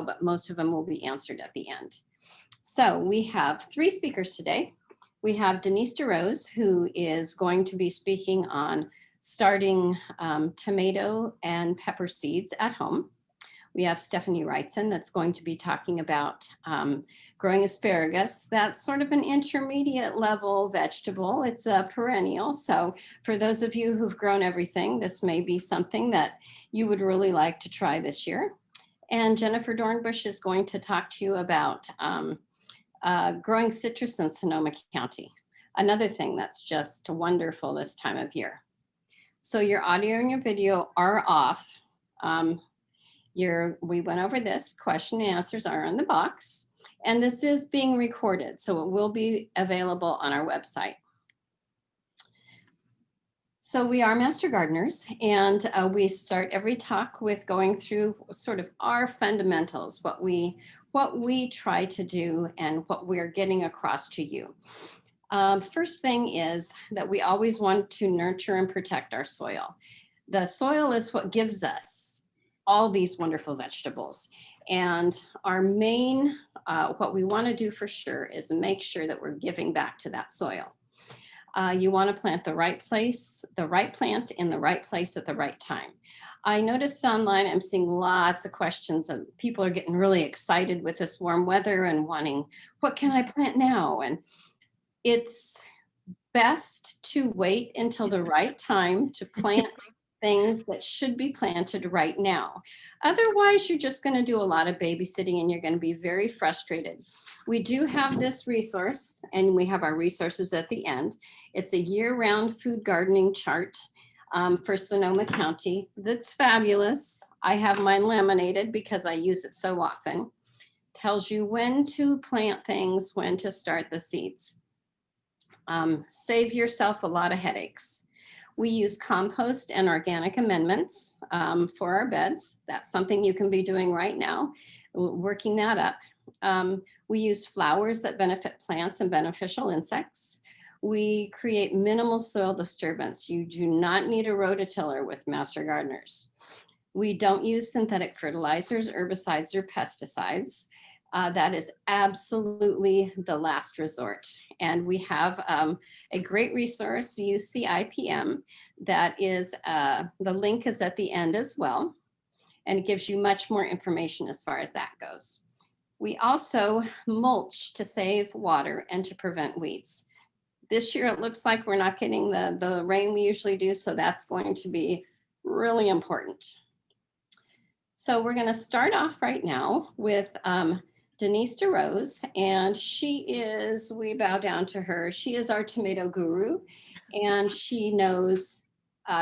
but most of them will be answered at the end. So we have 3 speakers today. We have Denise DeRose, who is going to be speaking on starting tomato and pepper seeds at home. We have Stephanie Wrightson that's going to be talking about growing asparagus. That's sort of an intermediate level vegetable. It's a perennial. So for those of you who've grown everything, this may be something that you would really like to try this year. And Jennifer Dornbush is going to talk to you about growing citrus in Sonoma County. Another thing that's just wonderful this time of year. So your audio and your video are off. We went over this, question and answers are in the box, and this is being recorded, so it will be available on our website. So we are master gardeners, and we start every talk with going through sort of our fundamentals, what we try to do and what we're getting across to you. First thing is that we always want to nurture and protect our soil. The soil is what gives us all these wonderful vegetables. And our main, what we want to do for sure is make sure that we're giving back to that soil. You want to plant the right place, the right plant in the right place at the right time. I noticed online, I'm seeing lots of questions and people are getting really excited with this warm weather and wanting, what can I plant now? And it's best to wait until the right time to plant things that should be planted right now. Otherwise, you're just going to do a lot of babysitting and you're going to be very frustrated. We do have this resource, and we have our resources at the end. It's a year-round food gardening chart for Sonoma County. That's fabulous. I have mine laminated because I use it so often. Tells you when to plant things, when to start the seeds. Save yourself a lot of headaches. We use compost and organic amendments for our beds. That's something you can be doing right now, working that up. We use flowers that benefit plants and beneficial insects. We create minimal soil disturbance. You do not need a rototiller with master gardeners. We don't use synthetic fertilizers, herbicides, or pesticides. That is absolutely the last resort. And we have a great resource, UCIPM, that is, the link is at the end as well. And it gives you much more information as far as that goes. We also mulch to save water and to prevent weeds. This year, it looks like we're not getting the rain we usually do, so that's going to be really important. So we're going to start off right now with Denise DeRose, and she is, we bow down to her, she is our tomato guru, and she knows,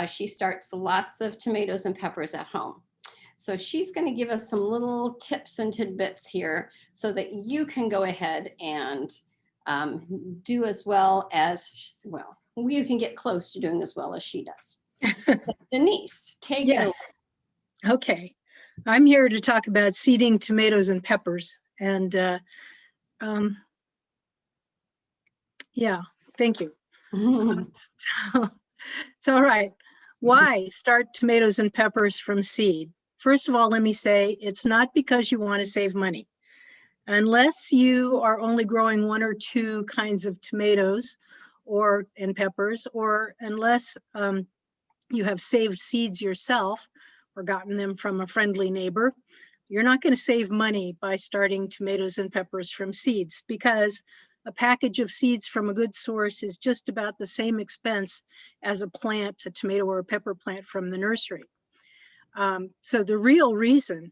she starts lots of tomatoes and peppers at home. So she's going to give us some little tips and tidbits here so that you can go ahead and do as well as, well, you can get close to doing as well as she does. So Denise, take it away. Okay. I'm here to talk about seeding tomatoes and peppers. And yeah, thank you. So, all right, why start tomatoes and peppers from seed? First of all, let me say it's not because you want to save money. Unless you are only growing 1 or 2 kinds of tomatoes and peppers, or unless you have saved seeds yourself or gotten them from a friendly neighbor, you're not going to save money by starting tomatoes and peppers from seeds, because a package of seeds from a good source is just about the same expense as a tomato or a pepper plant from the nursery. So the real reason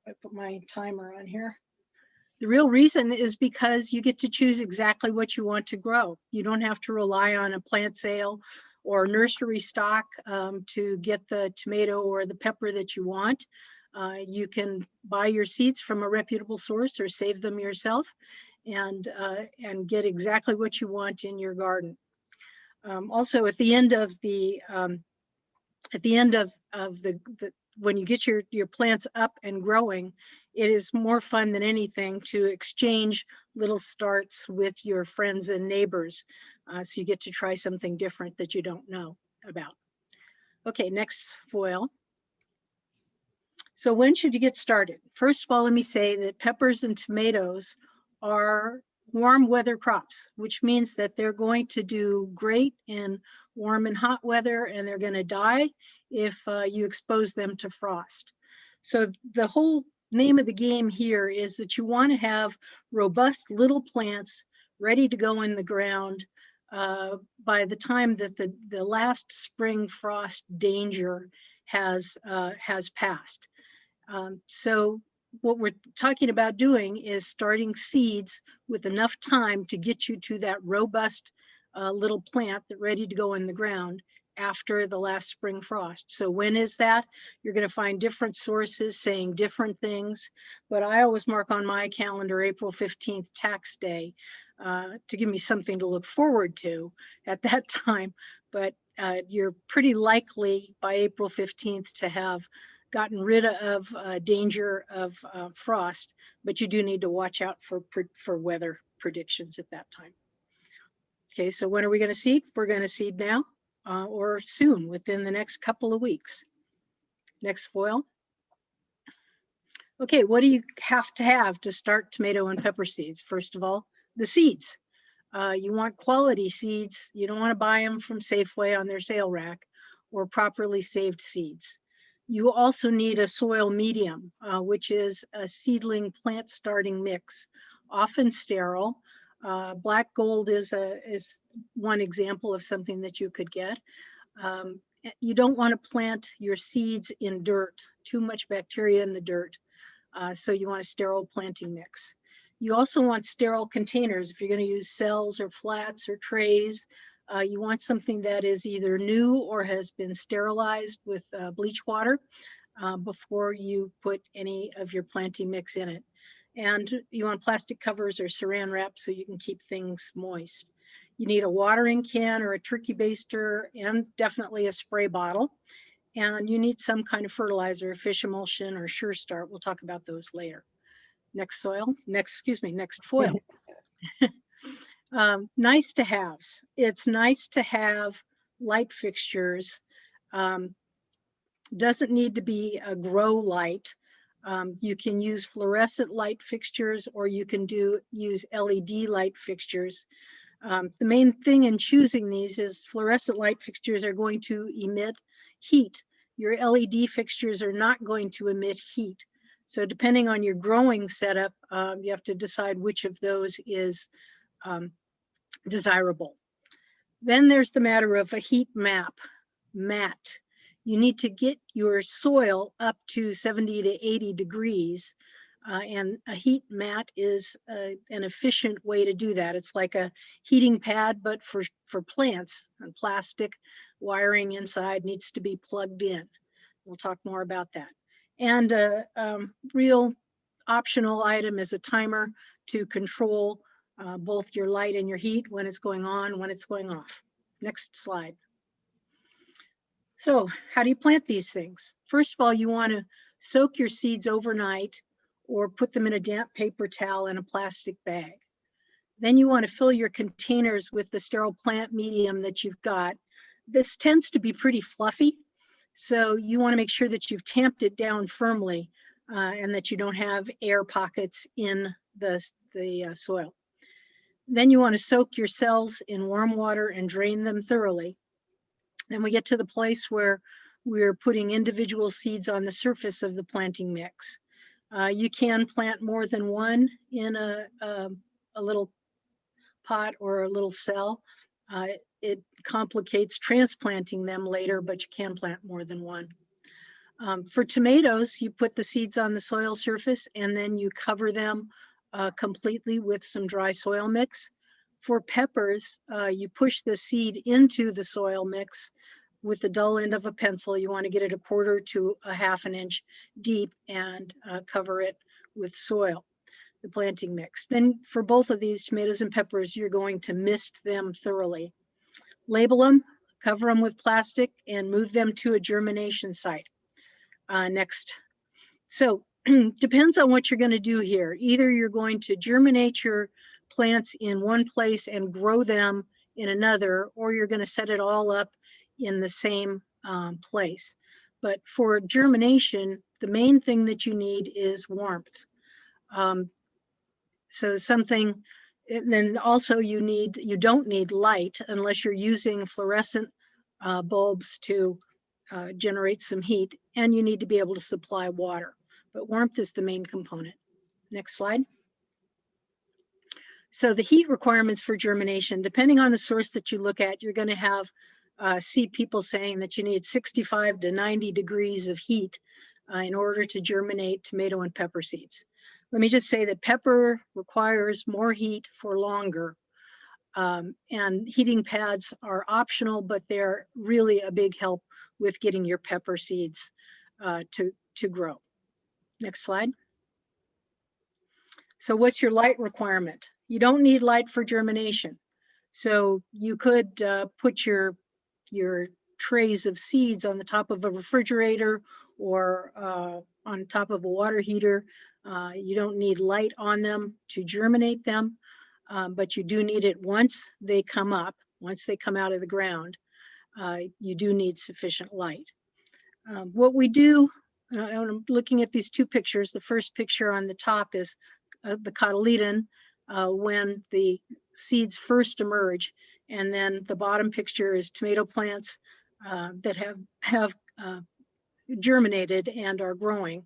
I put my timer on here. The real reason is because you get to choose exactly what you want to grow. You don't have to rely on a plant sale or nursery stock to get the tomato or the pepper that you want. You can buy your seeds from a reputable source or save them yourself and get exactly what you want in your garden. Also, at the end of when you get your plants up and growing, it is more fun than anything to exchange little starts with your friends and neighbors. So you get to try something different that you don't know about. Okay, next foil. So when should you get started? First of all, let me say that peppers and tomatoes are warm weather crops, which means that they're going to do great in warm and hot weather, and they're going to die if you expose them to frost. So the whole name of the game here is that you want to have robust little plants ready to go in the ground by the time that the last spring frost danger has passed. So what we're talking about doing is starting seeds with enough time to get you to that robust little plant that's ready to go in the ground after the last spring frost. So when is that? You're going to find different sources saying different things, but I always mark on my calendar April 15th, tax day, to give me something to look forward to at that time. But you're pretty likely by April 15th to have gotten rid of danger of frost, but you do need to watch out for weather predictions at that time. Okay, so when are we going to seed? We're going to seed now or soon, within the next couple of weeks. Next foil. Okay, what do you have to start tomato and pepper seeds? First of all, the seeds. You want quality seeds. You don't want to buy them from Safeway on their sale rack, or properly saved seeds. You also need a soil medium, which is a seedling plant starting mix, often sterile. Black gold is one example of something that you could get. You don't want to plant your seeds in dirt, too much bacteria in the dirt. So you want a sterile planting mix. You also want sterile containers. If you're going to use cells or flats or trays, you want something that is either new or has been sterilized with bleach water before you put any of your planting mix in it. And you want plastic covers or saran wrap so you can keep things moist. You need a watering can or a turkey baster, and definitely a spray bottle. And you need some kind of fertilizer, fish emulsion or Sure Start. We'll talk about those later. Next foil. Nice to haves. It's nice to have light fixtures. Doesn't need to be a grow light. You can use fluorescent light fixtures, or you can use LED light fixtures. The main thing in choosing these is fluorescent light fixtures are going to emit heat. Your LED fixtures are not going to emit heat. So depending on your growing setup, you have to decide which of those is desirable. Then there's the matter of a heat mat. You need to get your soil up to 70 to 80 degrees. And a heat mat is an efficient way to do that. It's like a heating pad, but for plants, and plastic wiring inside needs to be plugged in. We'll talk more about that. And a real optional item is a timer to control both your light and your heat, when it's going on, when it's going off. Next slide. So how do you plant these things? First of all, you want to soak your seeds overnight or put them in a damp paper towel in a plastic bag. Then you want to fill your containers with the sterile plant medium that you've got. This tends to be pretty fluffy, so you want to make sure that you've tamped it down firmly and that you don't have air pockets in the soil. Then you want to soak your cells in warm water and drain them thoroughly. Then we get to the place where we're putting individual seeds on the surface of the planting mix. You can plant more than one in a little pot or a little cell. It complicates transplanting them later, but you can plant more than one. For tomatoes, you put the seeds on the soil surface and then you cover them completely with some dry soil mix. For peppers, you push the seed into the soil mix with the dull end of a pencil. You want to get it 1/4 to a 1/2 inch deep and cover it with soil, the planting mix. Then for both of these, tomatoes and peppers, you're going to mist them thoroughly. Label them, cover them with plastic, and move them to a germination site. Next. So depends on what you're going to do here. Either you're going to germinate your plants in one place and grow them in another, or you're going to set it all up in the same place. But for germination, the main thing that you need is warmth. So something, then also you don't need light unless you're using fluorescent bulbs to generate some heat, and you need to be able to supply water. But warmth is the main component. Next slide. So the heat requirements for germination, depending on the source that you look at, you're going to have see people saying that you need 65 to 90 degrees of heat in order to germinate tomato and pepper seeds. Let me just say that pepper requires more heat for longer. And heating pads are optional, but they're really a big help with getting your pepper seeds to grow. Next slide. So what's your light requirement? You don't need light for germination. So you could put your trays of seeds on the top of a refrigerator or on top of a water heater. You don't need light on them to germinate them, but you do need it once they come up, once they come out of the ground. You do need sufficient light. What we do, I'm looking at these two pictures. The first picture on the top is the cotyledon when the seeds first emerge, and then the bottom picture is tomato plants that have germinated and are growing.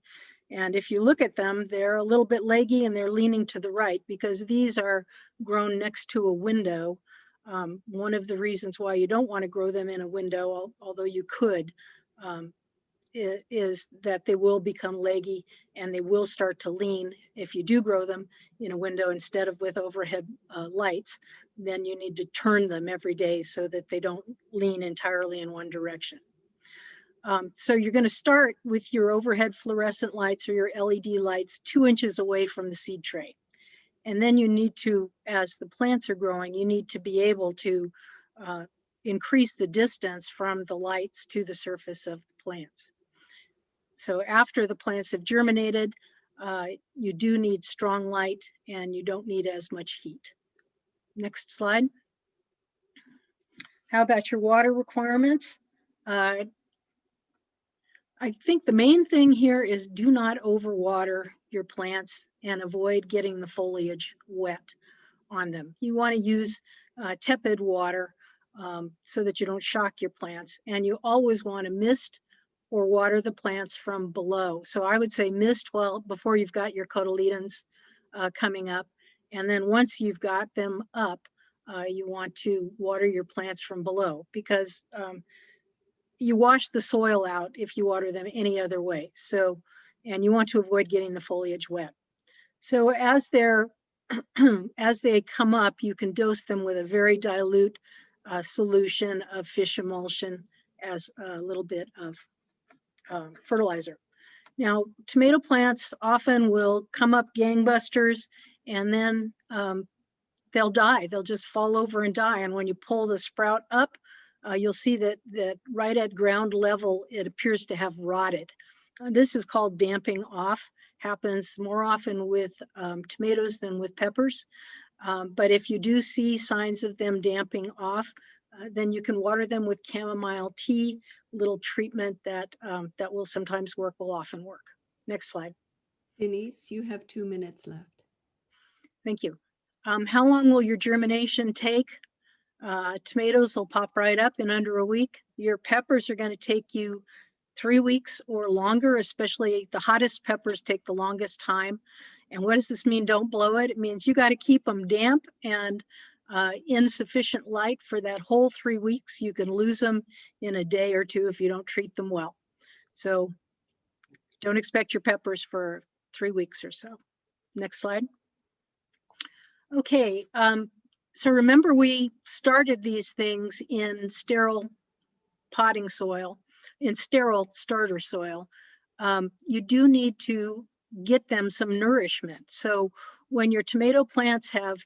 And if you look at them, they're a little bit leggy and they're leaning to the right because these are grown next to a window. One of the reasons why you don't want to grow them in a window, although you could, is that they will become leggy and they will start to lean. If you do grow them in a window instead of with overhead lights, then you need to turn them every day so that they don't lean entirely in one direction. So you're going to start with your overhead fluorescent lights or your LED lights 2 inches away from the seed tray. And then you need to, as the plants are growing, you need to be able to increase the distance from the lights to the surface of the plants. So after the plants have germinated, you do need strong light and you don't need as much heat. Next slide. How about your water requirements? I think the main thing here is do not overwater your plants and avoid getting the foliage wet on them. You want to use tepid water so that you don't shock your plants. And you always want to mist or water the plants from below. So I would say mist before you've got your cotyledons coming up. And then once you've got them up, you want to water your plants from below because you wash the soil out if you water them any other way. So, and you want to avoid getting the foliage wet. So as they come up, you can dose them with a very dilute solution of fish emulsion as a little bit of fertilizer. Now, tomato plants often will come up gangbusters and then they'll die. They'll just fall over and die. And when you pull the sprout up, you'll see that right at ground level, it appears to have rotted. This is called damping off. Happens more often with tomatoes than with peppers. But if you do see signs of them damping off, then you can water them with chamomile tea, little treatment that will sometimes work, will often work. Next slide. Denise, you have 2 minutes left. Thank you. How long will your germination take? Tomatoes will pop right up in under a week. Your peppers are going to take you 3 weeks or longer, especially the hottest peppers take the longest time. And what does this mean? Don't blow it. It means you got to keep them damp and in sufficient light for that whole 3 weeks. You can lose them in a day or two if you don't treat them well. So don't expect your peppers for 3 weeks or so. Next slide. Okay, so remember we started these things in sterile potting soil, in sterile starter soil. You do need to get them some nourishment. So when your tomato plants have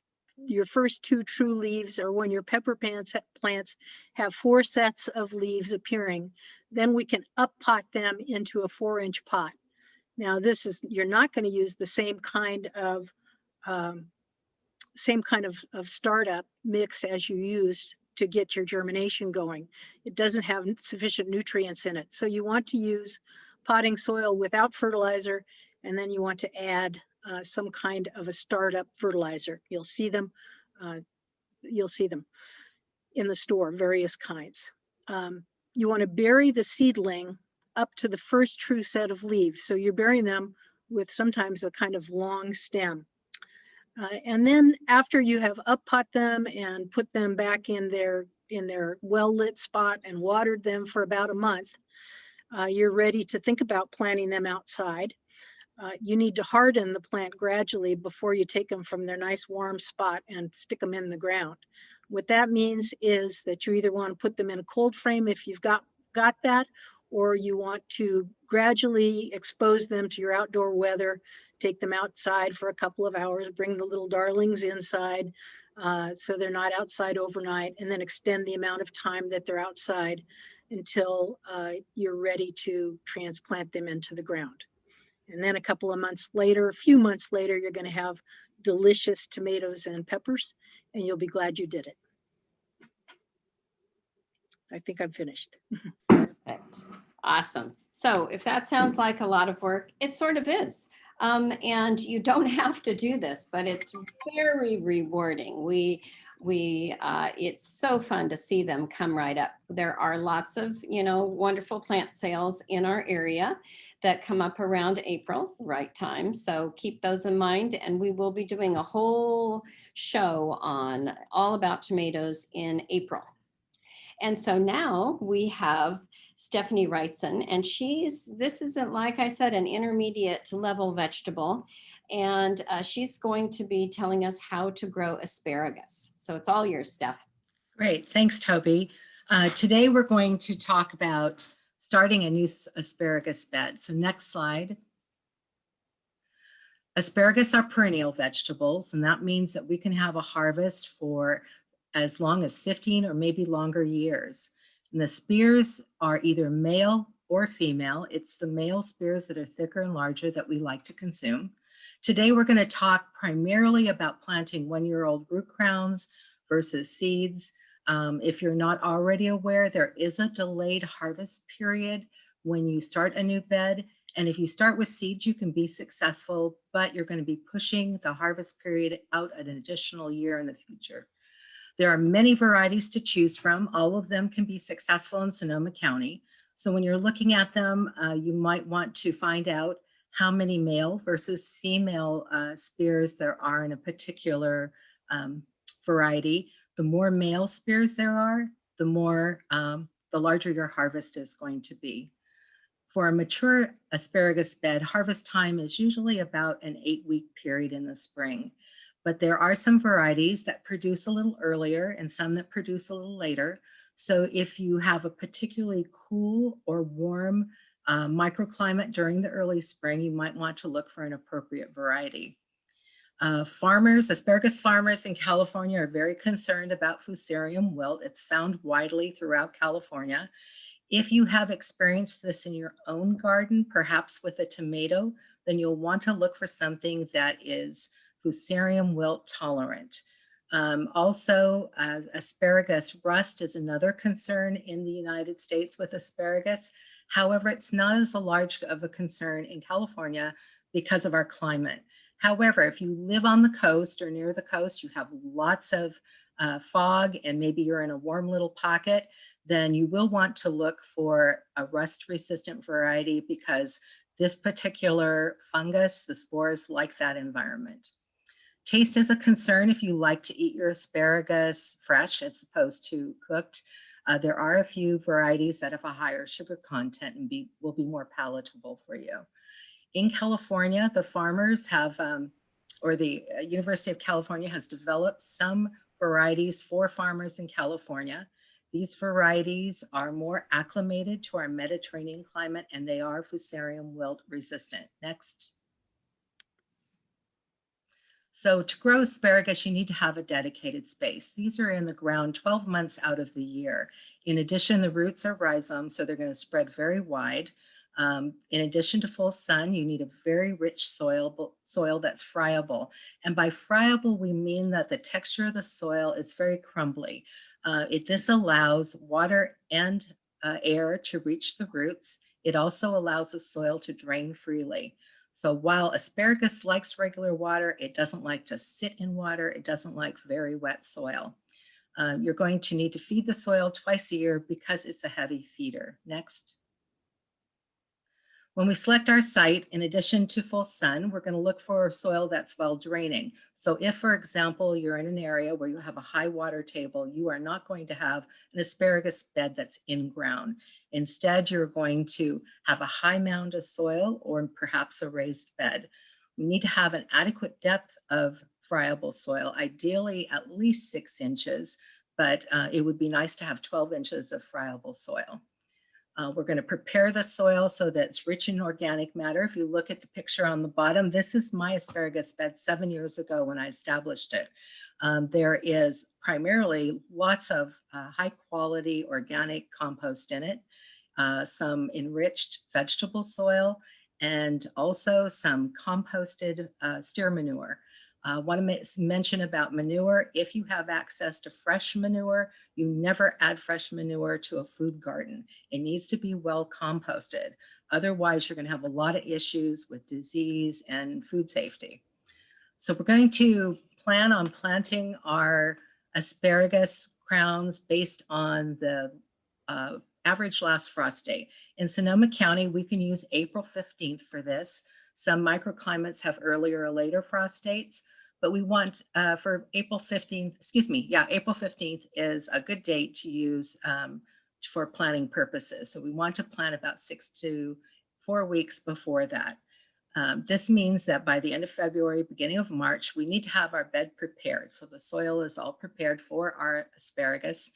your first 2 true leaves, or when your pepper plants have 4 sets of leaves appearing, then we can up pot them into a 4-inch pot. Now this is, you're not going to use the same kind of startup mix as you used to get your germination going. It doesn't have sufficient nutrients in it. So you want to use potting soil without fertilizer, and then you want to add some kind of a startup fertilizer. You'll see them in the store, various kinds. You want to bury the seedling up to the first true set of leaves. So you're burying them with sometimes a kind of long stem. And then after you have up pot them and put them back in their well-lit spot and watered them for about a month, you're ready to think about planting them outside. You need to harden the plant gradually before you take them from their nice warm spot and stick them in the ground. What that means is that you either want to put them in a cold frame if you've got that, or you want to gradually expose them to your outdoor weather, take them outside for a couple of hours, bring the little darlings inside so they're not outside overnight, and then extend the amount of time that they're outside until you're ready to transplant them into the ground. And then a few months later, you're going to have delicious tomatoes and peppers, and you'll be glad you did it. I think I'm finished. Perfect. Awesome. So if that sounds like a lot of work, it sort of is. And you don't have to do this, but it's very rewarding. It's so fun to see them come right up. There are lots of, wonderful plant sales in our area that come up around April, right time. So keep those in mind. And we will be doing a whole show on all about tomatoes in April. And so now we have Stephanie Wrightson, and this isn't, like I said, an intermediate level vegetable. And she's going to be telling us how to grow asparagus. So it's all yours, Steph. Great, thanks, Toby. Today we're going to talk about starting a new asparagus bed. So next slide. Asparagus are perennial vegetables, and that means that we can have a harvest for as long as 15 or maybe longer years. And the spears are either male or female. It's the male spears that are thicker and larger that we like to consume. Today, we're going to talk primarily about planting one-year-old root crowns versus seeds. If you're not already aware, there is a delayed harvest period when you start a new bed. And if you start with seeds, you can be successful, but you're going to be pushing the harvest period out an additional year in the future. There are many varieties to choose from. All of them can be successful in Sonoma County. So when you're looking at them, you might want to find out how many male versus female spears there are in a particular variety. The more male spears there are, the larger your harvest is going to be. For a mature asparagus bed, harvest time is usually about an 8-week period in the spring. But there are some varieties that produce a little earlier and some that produce a little later. So if you have a particularly cool or warm microclimate during the early spring, you might want to look for an appropriate variety. Asparagus farmers in California are very concerned about Fusarium wilt. It's found widely throughout California. If you have experienced this in your own garden, perhaps with a tomato, then you'll want to look for something that is Fusarium wilt tolerant. Also, asparagus rust is another concern in the United States with asparagus. However, it's not as large of a concern in California because of our climate. However, if you live on the coast or near the coast, you have lots of fog and maybe you're in a warm little pocket, then you will want to look for a rust-resistant variety because this particular fungus, the spores, like that environment. Taste is a concern if you like to eat your asparagus fresh as opposed to cooked. There are a few varieties that have a higher sugar content and will be more palatable for you. In California, the farmers have, or the University of California has developed some varieties for farmers in California. These varieties are more acclimated to our Mediterranean climate and they are Fusarium wilt resistant. Next. So to grow asparagus, you need to have a dedicated space. These are in the ground 12 months out of the year. In addition, the roots are rhizomes, so they're going to spread very wide. In addition to full sun, you need a very rich soil that's friable. And by friable, we mean that the texture of the soil is very crumbly. This allows water and air to reach the roots, It also allows the soil to drain freely. So while asparagus likes regular water, it doesn't like to sit in water. It doesn't like very wet soil. You're going to need to feed the soil twice a year because it's a heavy feeder. Next. When we select our site, in addition to full sun, we're going to look for soil that's well draining. So if, for example, you're in an area where you have a high water table, you are not going to have an asparagus bed that's in ground. Instead, you're going to have a high mound of soil or perhaps a raised bed. We need to have an adequate depth of friable soil, ideally at least 6 inches, but it would be nice to have 12 inches of friable soil. We're going to prepare the soil so that it's rich in organic matter. If you look at the picture on the bottom, this is my asparagus bed 7 years ago when I established it. There is primarily lots of high quality organic compost in it, some enriched vegetable soil, and also some composted steer manure. I want to mention about manure. If you have access to fresh manure, you never add fresh manure to a food garden. It needs to be well composted. Otherwise, you're going to have a lot of issues with disease and food safety. So we're going to plan on planting our asparagus crowns based on the average last frost date. In Sonoma County, we can use April 15th for this. Some microclimates have earlier or later frost dates, but we want for April 15th, April 15th is a good date to use for planting purposes. So we want to plant about 6 to 4 weeks before that. This means that by the end of February, beginning of March, we need to have our bed prepared. So the soil is all prepared for our asparagus,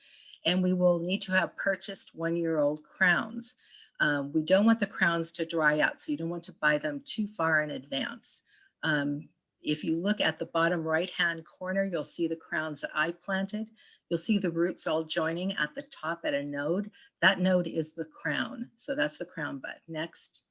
and we will need to have purchased 1-year-old crowns. We don't want the crowns to dry out, so you don't want to buy them too far in advance. If you look at the bottom right-hand corner, you'll see the crowns that I planted. You'll see the roots all joining at the top at a node. That node is the crown. So that's the crown bud. Next.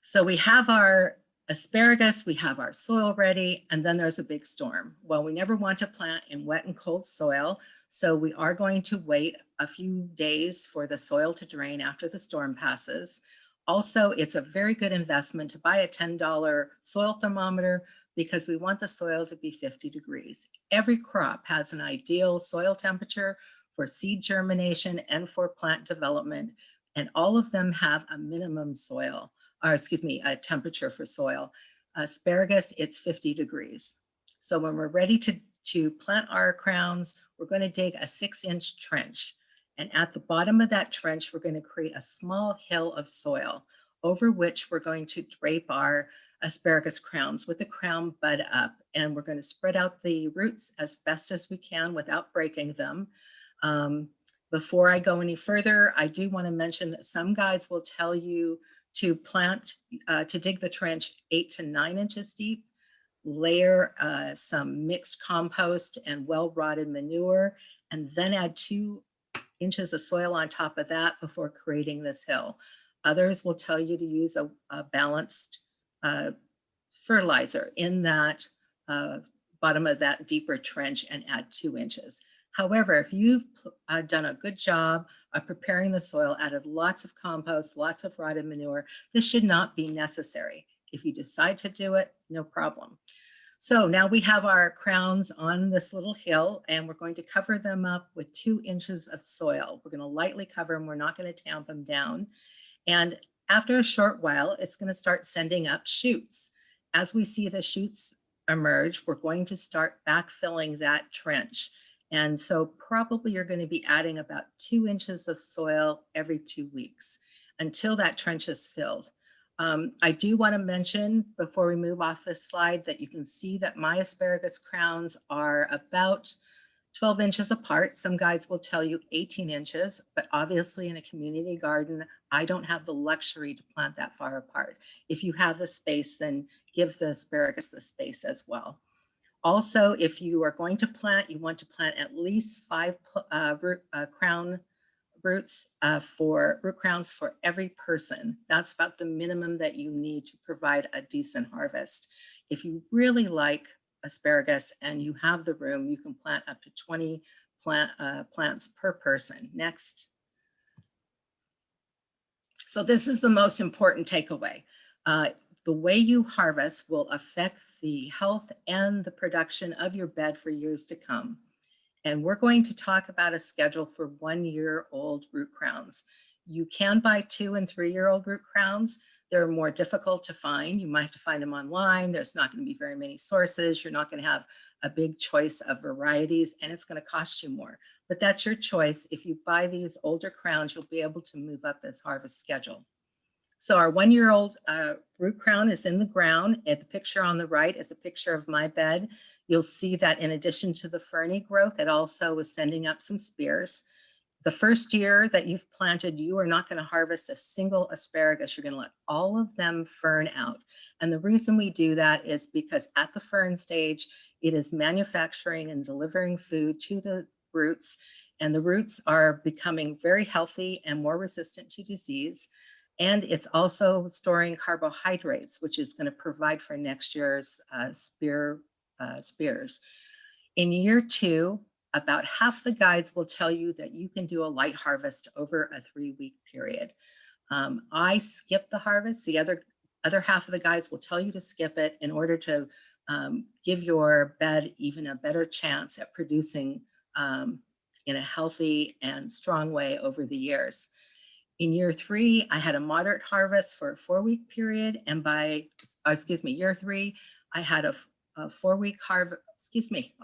So we have our asparagus, we have our soil ready, and then there's a big storm. Well, we never want to plant in wet and cold soil, so we are going to wait a few days for the soil to drain after the storm passes. Also, it's a very good investment to buy a $10 soil thermometer because we want the soil to be 50 degrees. Every crop has an ideal soil temperature for seed germination and for plant development, and all of them have a minimum soil, or excuse me, a temperature for soil. Asparagus, it's 50 degrees. So when we're ready to plant our crowns, we're going to dig a 6-inch trench. And at the bottom of that trench, we're going to create a small hill of soil over which we're going to drape our asparagus crowns with the crown bud up. And we're going to spread out the roots as best as we can without breaking them. Before I go any further, I do want to mention that some guides will tell you to plant, to dig the trench 8 to 9 inches deep, layer some mixed compost and well-rotted manure, and then add 2 inches of soil on top of that before creating this hill. Others will tell you to use a balanced fertilizer in that bottom of that deeper trench and add 2 inches. However, if you've done a good job of preparing the soil, added lots of compost, lots of rotted manure, this should not be necessary. If you decide to do it, no problem. So now we have our crowns on this little hill, and we're going to cover them up with 2 inches of soil. We're going to lightly cover them. We're not going to tamp them down. And after a short while, it's going to start sending up shoots. As we see the shoots emerge, we're going to start backfilling that trench. And so probably you're going to be adding about 2 inches of soil every 2 weeks until that trench is filled. I do want to mention before we move off this slide that you can see that my asparagus crowns are about 12 inches apart. Some guides will tell you 18 inches, but obviously in a community garden, I don't have the luxury to plant that far apart. If you have the space, then give the asparagus the space as well. Also, if you are going to plant, you want to plant at least 5 root crowns for every person. That's about the minimum that you need to provide a decent harvest. If you really like asparagus and you have the room, you can plant up to 20 plants per person. Next. So this is the most important takeaway. The way you harvest will affect the health and the production of your bed for years to come. And we're going to talk about a schedule for 1-year-old root crowns. You can buy 2- and 3-year-old root crowns. They're more difficult to find. You might have to find them online. There's not going to be very many sources. You're not going to have a big choice of varieties, and it's going to cost you more. But that's your choice. If you buy these older crowns, you'll be able to move up this harvest schedule. So our 1-year-old root crown is in the ground. And the picture on the right is a picture of my bed. You'll see that in addition to the ferny growth, it also is sending up some spears. The first year that you've planted, you are not going to harvest a single asparagus. You're going to let all of them fern out. And the reason we do that is because at the fern stage, it is manufacturing and delivering food to the roots. And the roots are becoming very healthy and more resistant to disease. And it's also storing carbohydrates, which is going to provide for next year's spears. In year 2, about half the guides will tell you that you can do a light harvest over a 3-week period. I skip the harvest. The other half of the guides will tell you to skip it in order to give your bed even a better chance at producing in a healthy and strong way over the years. In year 3, I had a moderate harvest for a 4-week period. And by, year 3, I had a 4-week harvest,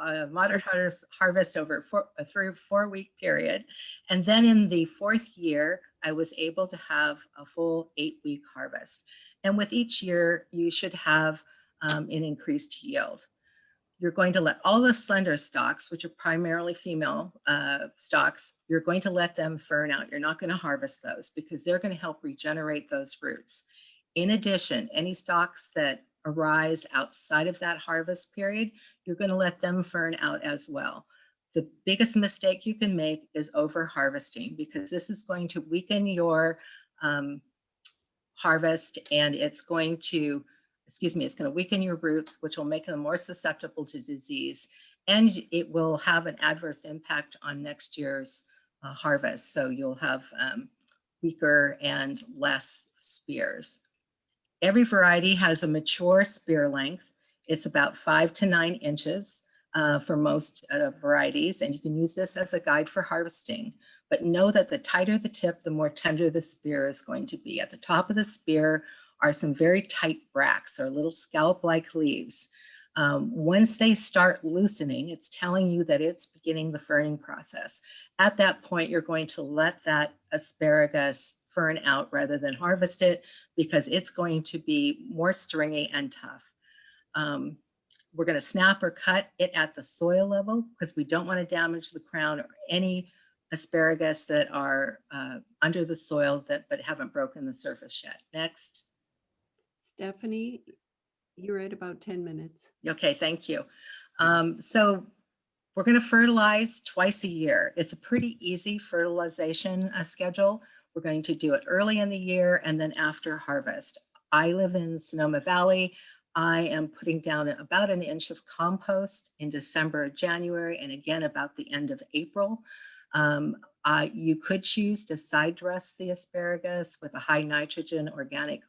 a moderate harvest over a 4-week period. And then in the 4th year, I was able to have a full 8-week harvest. And with each year, you should have an increased yield. You're going to let all the slender stalks, which are primarily female stalks, you're going to let them fern out. You're not going to harvest those because they're going to help regenerate those roots. In addition, any stalks that arise outside of that harvest period, you're going to let them fern out as well. The biggest mistake you can make is over harvesting because this is going to weaken your harvest, and it's going to weaken your roots, which will make them more susceptible to disease, and it will have an adverse impact on next year's harvest. So you'll have weaker and less spears. Every variety has a mature spear length. It's about 5 to 9 inches for most varieties, and you can use this as a guide for harvesting. But know that the tighter the tip, the more tender the spear is going to be. At the top of the spear are some very tight bracts or little scalp-like leaves. Once they start loosening, it's telling you that it's beginning the ferning process. At that point, you're going to let that asparagus fern out rather than harvest it because it's going to be more stringy and tough. We're going to snap or cut it at the soil level because we don't want to damage the crown or any asparagus that are under the soil but haven't broken the surface yet. Next. Stephanie, you're at about 10 minutes. Okay, thank you. So we're going to fertilize twice a year. It's a pretty easy fertilization schedule. We're going to do it early in the year and then after harvest. I live in Sonoma Valley. I am putting down about 1 inch of compost in December, January, and again about the end of April. You could choose to side dress the asparagus with a high nitrogen organic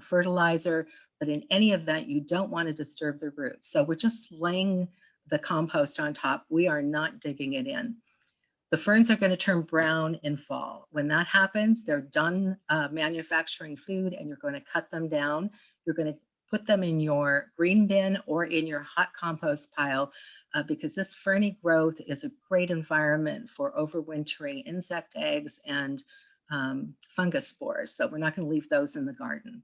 fertilizer, but in any event, you don't want to disturb the roots. So we're just laying the compost on top. We are not digging it in. The ferns are going to turn brown in fall. When that happens, they're done manufacturing food and you're going to cut them down. You're going to put them in your green bin or in your hot compost pile because this ferny growth is a great environment for overwintering insect eggs and fungus spores. So we're not going to leave those in the garden.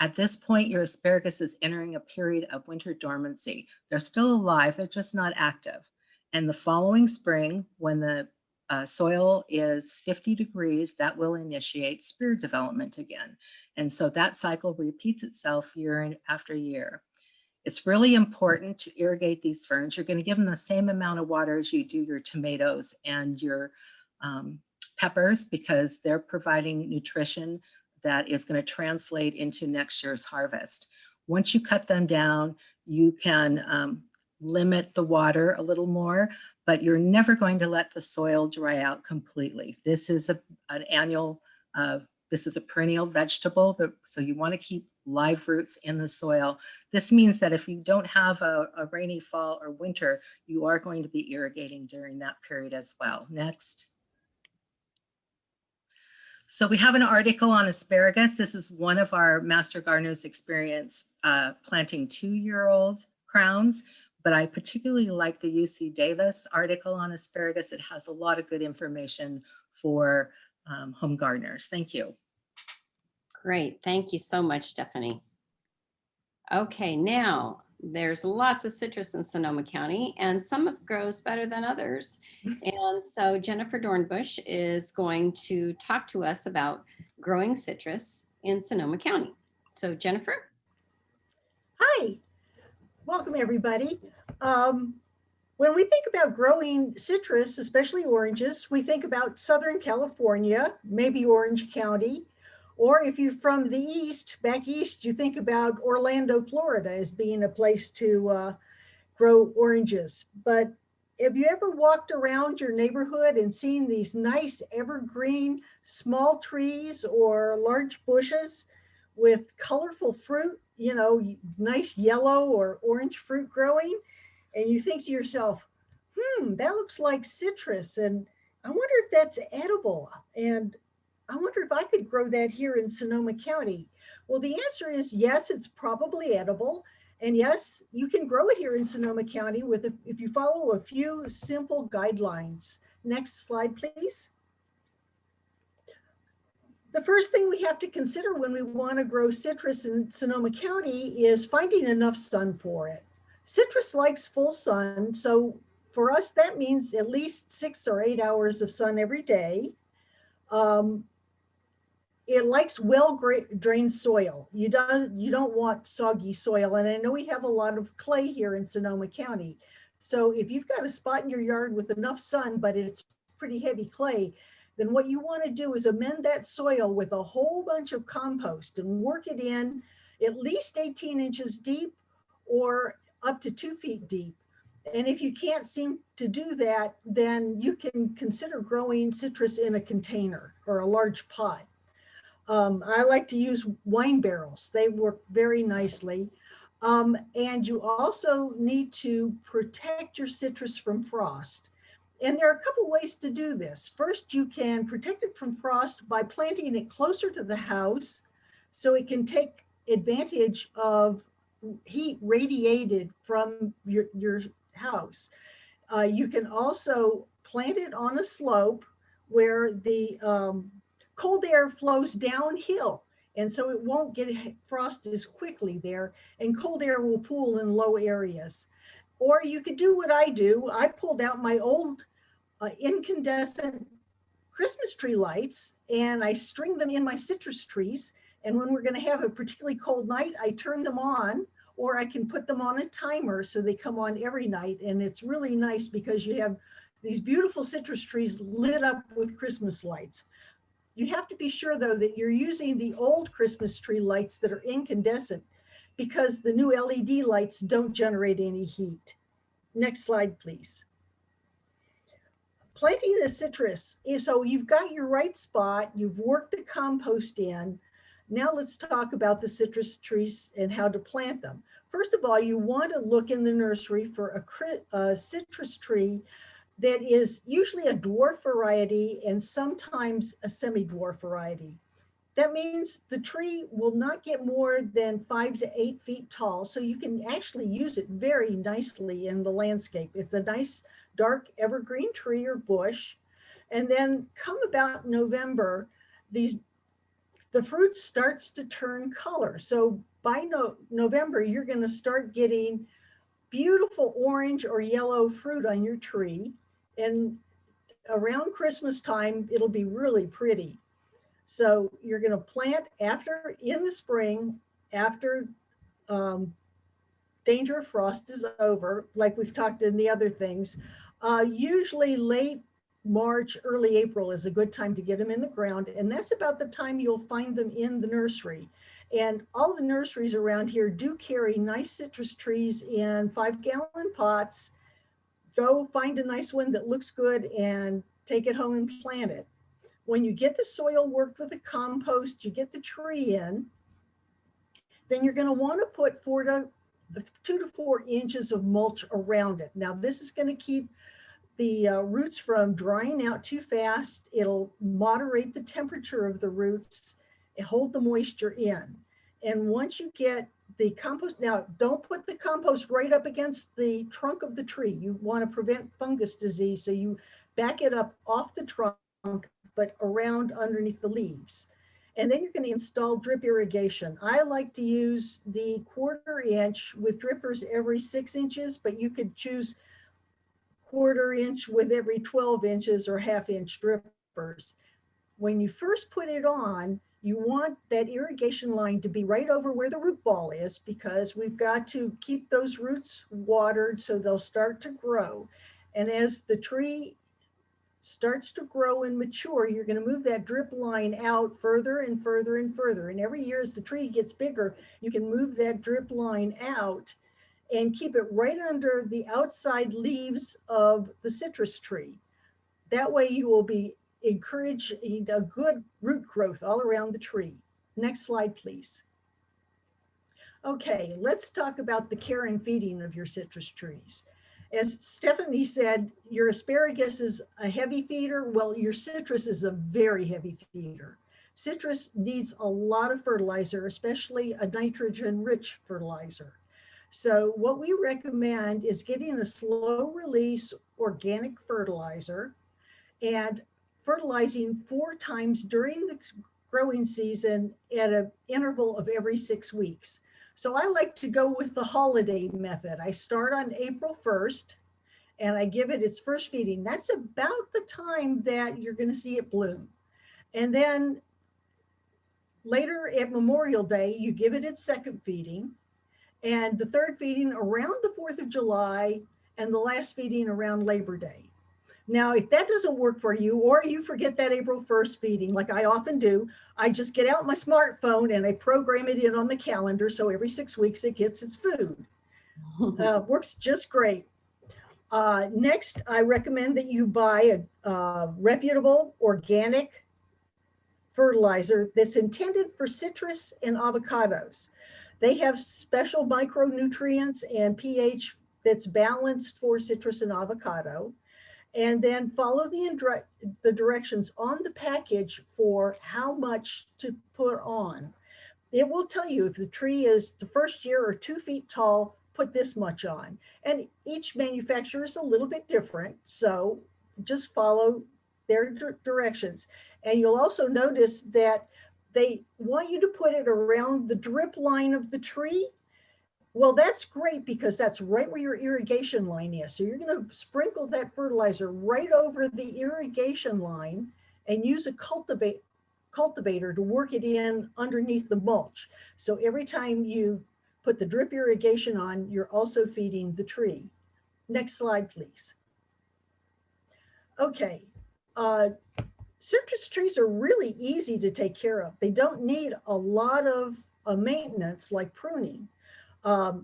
At this point, your asparagus is entering a period of winter dormancy. They're still alive, they're just not active. And the following spring, when the soil is 50 degrees, that will initiate spear development again. And so that cycle repeats itself year after year. It's really important to irrigate these ferns. You're going to give them the same amount of water as you do your tomatoes and your peppers because they're providing nutrition that is going to translate into next year's harvest. Once you cut them down, you can limit the water a little more, but you're never going to let the soil dry out completely. This is an annual This is a perennial vegetable, so you want to keep live roots in the soil. This means that if you don't have a rainy fall or winter, you are going to be irrigating during that period as well. Next. So we have an article on asparagus. This is one of our Master Gardeners experience planting 2-year-old crowns, but I particularly like the UC Davis article on asparagus. It has a lot of good information for home gardeners. Thank you. Great. Thank you so much, Stephanie. Okay, now there's lots of citrus in Sonoma County, and some grows better than others. And so Jennifer Dornbush is going to talk to us about growing citrus in Sonoma County. So Jennifer. Hi, welcome everybody. When we think about growing citrus, especially oranges, we think about Southern California, maybe Orange County, or if you're from the east, back east, you think about Orlando, Florida as being a place to grow oranges. But have you ever walked around your neighborhood and seen these nice evergreen small trees or large bushes with colorful fruit, you know, nice yellow or orange fruit growing? And you think to yourself, that looks like citrus. And I wonder if that's edible. And I wonder if I could grow that here in Sonoma County. Well, the answer is yes, it's probably edible. And yes, you can grow it here in Sonoma County if you follow a few simple guidelines. Next slide, please. The first thing we have to consider when we want to grow citrus in Sonoma County is finding enough sun for it. Citrus likes full sun, so for us, that means at least 6 or 8 hours of sun every day. It likes well-drained soil. You don't want soggy soil, and I know we have a lot of clay here in Sonoma County. So if you've got a spot in your yard with enough sun, but it's pretty heavy clay, then what you want to do is amend that soil with a whole bunch of compost and work it in at least 18 inches deep or up to 2 feet deep. And if you can't seem to do that, then you can consider growing citrus in a container or a large pot. I like to use wine barrels. They work very nicely. And you also need to protect your citrus from frost. And there are a couple ways to do this. First, you can protect it from frost by planting it closer to the house so it can take advantage of heat radiated from your house. You can also plant it on a slope where the cold air flows downhill, and so it won't get frost as quickly there, and cold air will pool in low areas. Or you could do what I do. I pulled out my old incandescent Christmas tree lights and I string them in my citrus trees. And when we're going to have a particularly cold night, I turn them on, or I can put them on a timer so they come on every night. And it's really nice because you have these beautiful citrus trees lit up with Christmas lights. You have to be sure, though, that you're using the old Christmas tree lights that are incandescent, because the new LED lights don't generate any heat. Next slide, please. Planting a citrus, so you've got your right spot, you've worked the compost in. Now let's talk about the citrus trees and how to plant them. First of all, you want to look in the nursery for a citrus tree that is usually a dwarf variety and sometimes a semi-dwarf variety. That means the tree will not get more than 5 to 8 feet tall, so you can actually use it very nicely in the landscape. It's a nice dark evergreen tree or bush. And then come about November, the fruit starts to turn color. So by November, you're going to start getting beautiful orange or yellow fruit on your tree. And around Christmas time, it'll be really pretty. So you're going to plant in the spring, after danger of frost is over, like we've talked in the other things. Usually late March, early April is a good time to get them in the ground. And that's about the time you'll find them in the nursery. And all the nurseries around here do carry nice citrus trees in 5-gallon pots. Go find a nice one that looks good and take it home and plant it. When you get the soil worked with the compost, you get the tree in, then you're going to want to put 2 to 4 inches of mulch around it. Now, this is going to keep the roots from drying out too fast. It'll moderate the temperature of the roots and hold the moisture in. And once you get the compost, now don't put the compost right up against the trunk of the tree. You want to prevent fungus disease, so you back it up off the trunk, but around underneath the leaves. And then you're going to install drip irrigation. I like to use the 1/4 inch with drippers every 6 inches, but you could choose 1/4 inch with every 12 inches or 1/2 inch drippers. When you first put it on, you want that irrigation line to be right over where the root ball is, because we've got to keep those roots watered so they'll start to grow. And as the tree starts to grow and mature, you're going to move that drip line out further and further and further. And every year as the tree gets bigger, you can move that drip line out and keep it right under the outside leaves of the citrus tree. That way you will be encouraging a good root growth all around the tree. Next slide, please. Okay, let's talk about the care and feeding of your citrus trees. As Stephanie said, your asparagus is a heavy feeder. Well, your citrus is a very heavy feeder. Citrus needs a lot of fertilizer, especially a nitrogen-rich fertilizer. So what we recommend is getting a slow release organic fertilizer and fertilizing 4 times during the growing season at an interval of every 6 weeks. So I like to go with the holiday method. I start on April 1st and I give it its first feeding. That's about the time that you're going to see it bloom. And then later at Memorial Day, you give it its second feeding, and the third feeding around the 4th of July, and the last feeding around Labor Day. Now, if that doesn't work for you, or you forget that April 1st feeding, like I often do, I just get out my smartphone and I program it in on the calendar. So every 6 weeks it gets its food. Works just great. Next, I recommend that you buy a reputable organic fertilizer that's intended for citrus and avocados. They have special micronutrients and pH that's balanced for citrus and avocado. And then follow the directions on the package for how much to put on. It will tell you if the tree is the first year or 2 feet tall, put this much on. And each manufacturer is a little bit different, so just follow their directions. And you'll also notice that they want you to put it around the drip line of the tree. Well, that's great because that's right where your irrigation line is. So you're going to sprinkle that fertilizer right over the irrigation line and use a cultivator to work it in underneath the mulch. So every time you put the drip irrigation on, you're also feeding the tree. Next slide, please. Okay. Citrus trees are really easy to take care of. They don't need a lot of maintenance like pruning.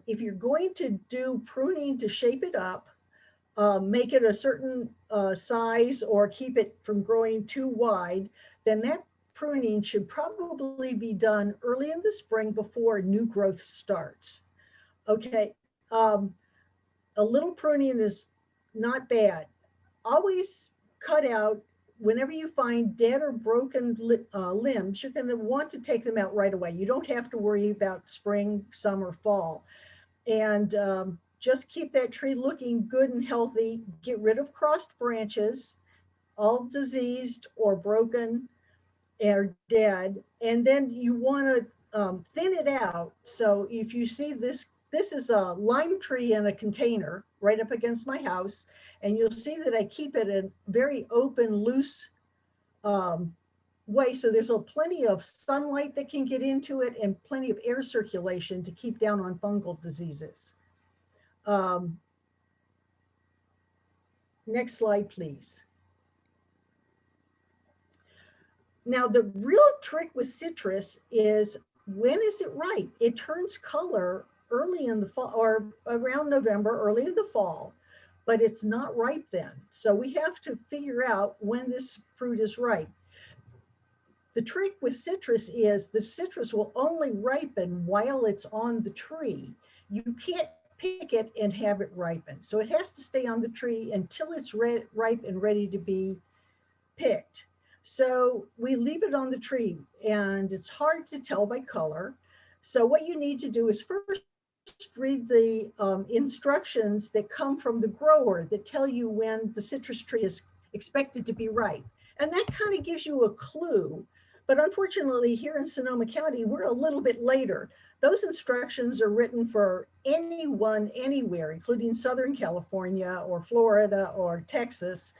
If you're going to do pruning to shape it up, make it a certain size or keep it from growing too wide, then that pruning should probably be done early in the spring before new growth starts. Okay, a little pruning is not bad. Always cut out. Whenever you find dead or broken limbs, you're going to want to take them out right away. You don't have to worry about spring, summer, fall. And just keep that tree looking good and healthy. Get rid of crossed branches, all diseased or broken or dead. And then you want to thin it out. So if you see this is a lime tree in a container right up against my house. And you'll see that I keep it in very open, loose way. So there's plenty of sunlight that can get into it and plenty of air circulation to keep down on fungal diseases. Next slide, please. Now, the real trick with citrus is when is it ripe? It turns color early in the fall or around November, early in the fall, but it's not ripe then. So we have to figure out when this fruit is ripe. The trick with citrus is the citrus will only ripen while it's on the tree. You can't pick it and have it ripen. So it has to stay on the tree until it's ripe and ready to be picked. So we leave it on the tree, and it's hard to tell by color. So what you need to do is first read the instructions that come from the grower that tell you when the citrus tree is expected to be ripe. And that kind of gives you a clue. But unfortunately, here in Sonoma County, we're a little bit later. Those instructions are written for anyone, anywhere, including Southern California or Florida or Texas.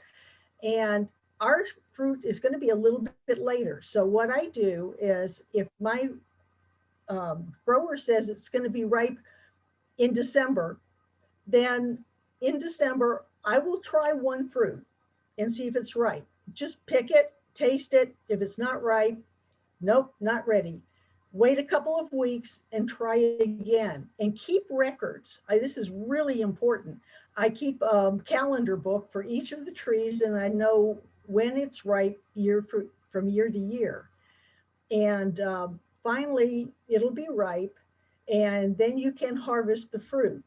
And our fruit is going to be a little bit later. So what I do is, if my grower says it's going to be ripe in December, then in December, I will try one fruit and see if it's ripe. Just pick it, taste it. If it's not ripe, nope, not ready. Wait a couple of weeks and try it again, and keep records. This is really important. I keep a calendar book for each of the trees, and I know when it's ripe from year to year. And finally, it'll be ripe, and then you can harvest the fruit.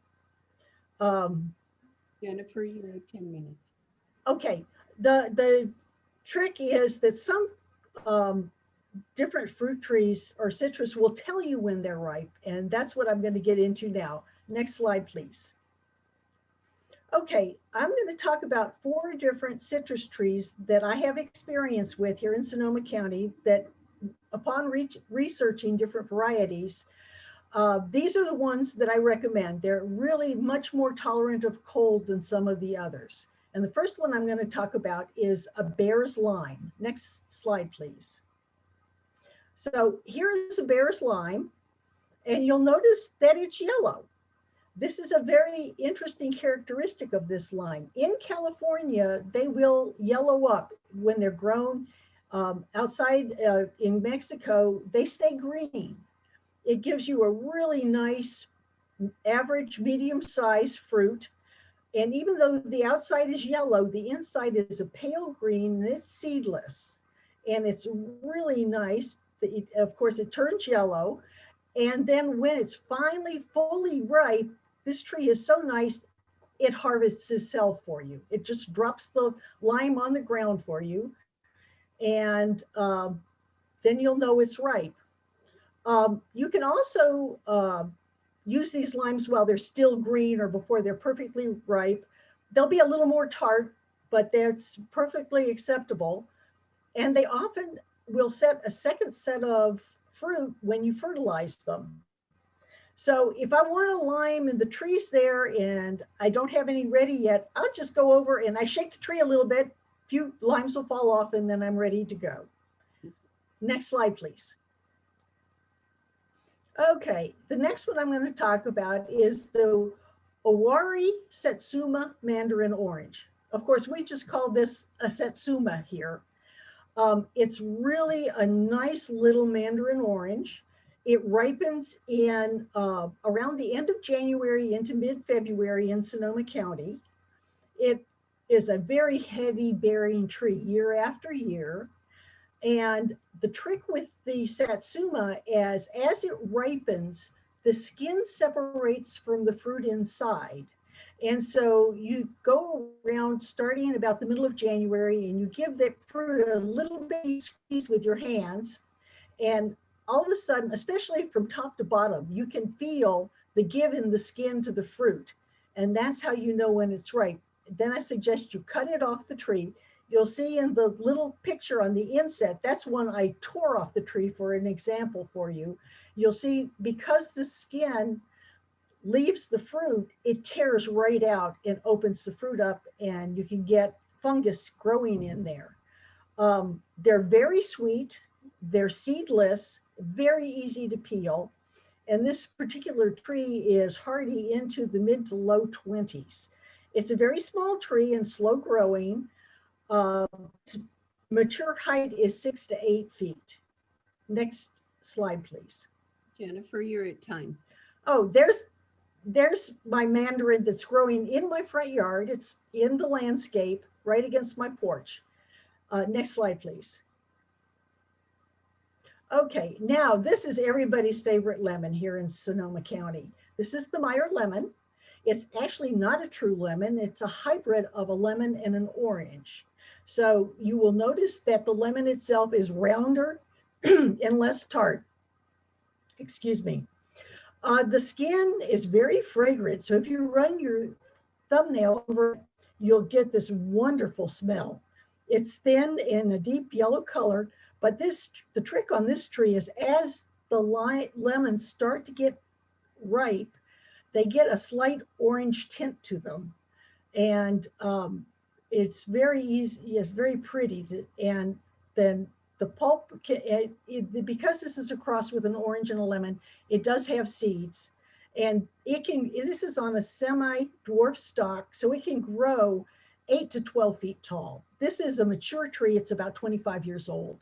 Jennifer, you're at 10 minutes. Okay, the trick is that some different fruit trees or citrus will tell you when they're ripe, and that's what I'm going to get into now. Next slide, please. Okay, I'm going to talk about 4 different citrus trees that I have experience with here in Sonoma County that, upon researching different varieties, these are the ones that I recommend. They're really much more tolerant of cold than some of the others. And the first one I'm going to talk about is a bear's lime. Next slide, please. So here is a bear's lime, and you'll notice that it's yellow. This is a very interesting characteristic of this lime. In California, they will yellow up when they're grown. Outside in Mexico, they stay green. It gives you a really nice, average, medium-sized fruit. And even though the outside is yellow, the inside is a pale green, and it's seedless. And it's really nice. Of course, it turns yellow. And then when it's finally fully ripe, this tree is so nice, it harvests itself for you. It just drops the lime on the ground for you. And then you'll know it's ripe. You can also use these limes while they're still green or before they're perfectly ripe. They'll be a little more tart, but that's perfectly acceptable. And they often will set a second set of fruit when you fertilize them. So if I want a lime and the tree's there and I don't have any ready yet, I'll just go over and I shake the tree a little bit. A few limes will fall off, and then I'm ready to go. Next slide, please. Okay, the next one I'm going to talk about is the Owari Satsuma Mandarin Orange. Of course, we just call this a Satsuma here. It's really a nice little mandarin orange. It ripens in around the end of January into mid-February in Sonoma County. It is a very heavy bearing tree year after year. And the trick with the Satsuma is as it ripens, the skin separates from the fruit inside. And so you go around starting about the middle of January and you give that fruit a little bit squeeze with your hands. And all of a sudden, especially from top to bottom, you can feel the give in the skin to the fruit. And that's how you know when it's ripe. Then I suggest you cut it off the tree. You'll see in the little picture on the inset, that's one I tore off the tree for an example for you. You'll see because the skin leaves the fruit, it tears right out and opens the fruit up, and you can get fungus growing in there. They're very sweet, they're seedless, very easy to peel. And this particular tree is hardy into the mid to low 20s. It's a very small tree and slow growing. Mature height is 6 to 8 feet. Next slide, please. Jennifer, you're at time. Oh, there's my mandarin that's growing in my front yard. It's in the landscape right against my porch. Next slide, please. Okay, now this is everybody's favorite lemon here in Sonoma County. This is the Meyer lemon. It's actually not a true lemon. It's a hybrid of a lemon and an orange. So you will notice that the lemon itself is rounder and less tart. Excuse me. The skin is very fragrant. So if you run your thumbnail over it, you'll get this wonderful smell. It's thin in a deep yellow color, but the trick on this tree is as the lemons start to get ripe, they get a slight orange tint to them. And it's very easy, it's very pretty. And then the pulp, because this is a cross with an orange and a lemon, it does have seeds. And this is on a semi-dwarf stalk, so it can grow 8 to 12 feet tall. This is a mature tree. It's about 25 years old.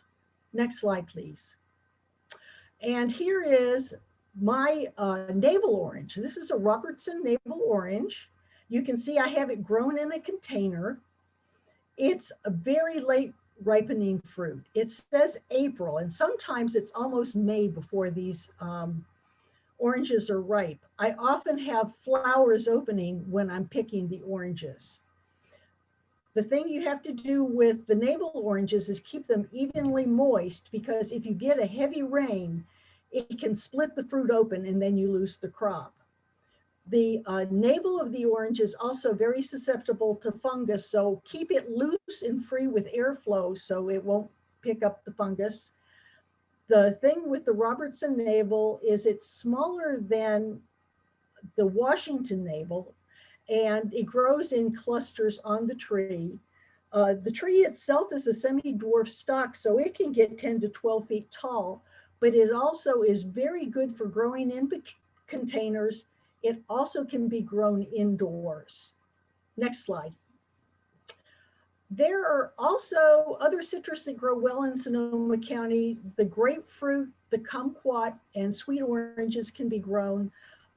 Next slide, please. And here is my navel orange. This is a Robertson navel orange. You can see I have it grown in a container. It's a very late ripening fruit. It says April, and sometimes it's almost May before these oranges are ripe. I often have flowers opening when I'm picking the oranges. The thing you have to do with the navel oranges is keep them evenly moist, because if you get a heavy rain, it can split the fruit open and then you lose the crop. The navel of the orange is also very susceptible to fungus, so keep it loose and free with airflow so it won't pick up the fungus. The thing with the Robertson navel is it's smaller than the Washington navel, and it grows in clusters on the tree. The tree itself is a semi-dwarf stock, so it can get 10 to 12 feet tall, but it also is very good for growing in containers. It also can be grown indoors. Next slide. There are also other citrus that grow well in Sonoma County. The grapefruit, the kumquat, and sweet oranges can be grown.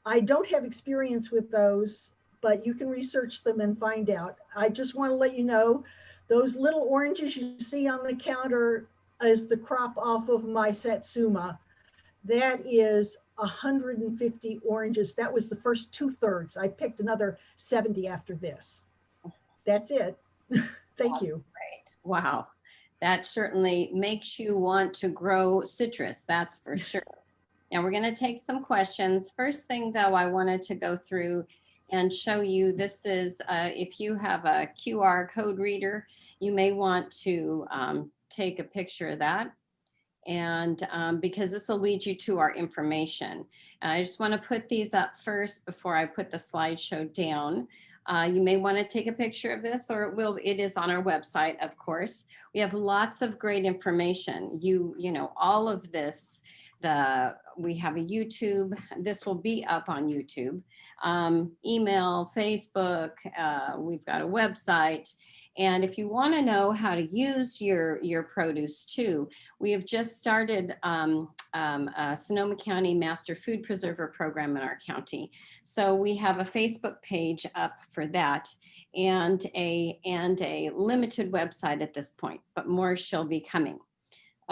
I don't have experience with those, but you can research them and find out. I just want to let you know, those little oranges you see on the counter is the crop off of my Satsuma. That is 150 oranges. That was the first 2/3. I picked another 70 after this. That's it. Thank you. Great. Wow. That certainly makes you want to grow citrus, that's for sure. Now we're going to take some questions. First thing though, I wanted to go through and show you, this is, if you have a QR code reader, you may want to take a picture of that. And because this will lead you to our information. And I just want to put these up first before I put the slideshow down. You may want to take a picture of this, or it is on our website, of course. We have lots of great information. You know, all of this, we have a YouTube, this will be up on YouTube, email, Facebook, we've got a website. And if you want to know how to use your produce too, we have just started a Sonoma County Master Food Preserver program in our county. So we have a Facebook page up for that, and a limited website at this point, but more shall be coming.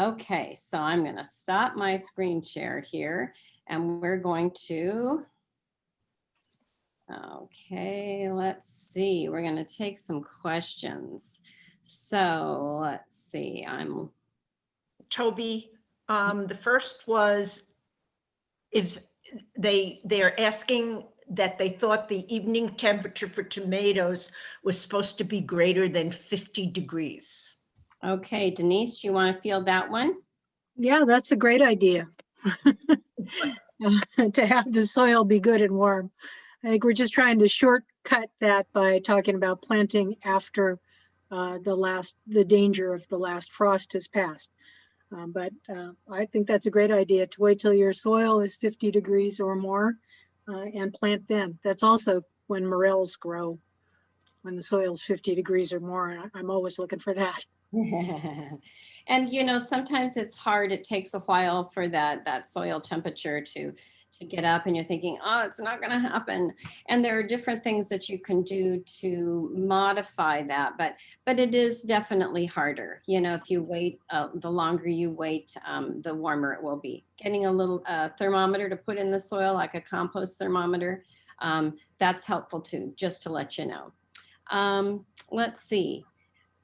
Okay, so I'm going to stop my screen share here, and we're going to. Okay, let's see. We're going to take some questions. So let's see. Toby, the first was, they're asking that they thought the evening temperature for tomatoes was supposed to be greater than 50 degrees. Okay, Denise, do you want to field that one? Yeah, that's a great idea. To have the soil be good and warm. I think we're just trying to shortcut that by talking about planting after the danger of the last frost has passed. But I think that's a great idea to wait till your soil is 50 degrees or more and plant then. That's also when morels grow, when the soil's 50 degrees or more. I'm always looking for that. And you know, sometimes it's hard. It takes a while for that soil temperature to to get up and you're thinking, oh, it's not going to happen. And there are different things that you can do to modify that, but it is definitely harder. You know, if you wait, the longer you wait, the warmer it will be. Getting a little thermometer to put in the soil, like a compost thermometer, that's helpful too, just to let you know. Let's see.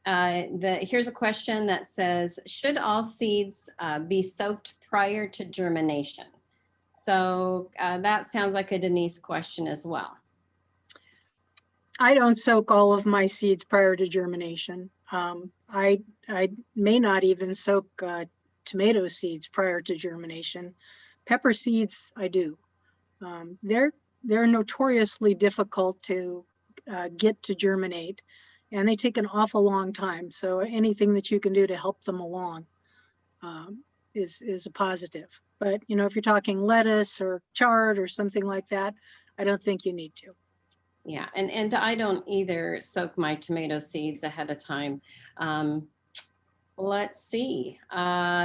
Here's a question that says, should all seeds be soaked prior to germination? So that sounds like a Denise question as well. I don't soak all of my seeds prior to germination. I may not even soak tomato seeds prior to germination. Pepper seeds, I do. They're notoriously difficult to get to germinate, and they take an awful long time. So anything that you can do to help them along is a positive. But you know, if you're talking lettuce or chard or something like that, I don't think you need to. Yeah, and I don't either soak my tomato seeds ahead of time. Let's see,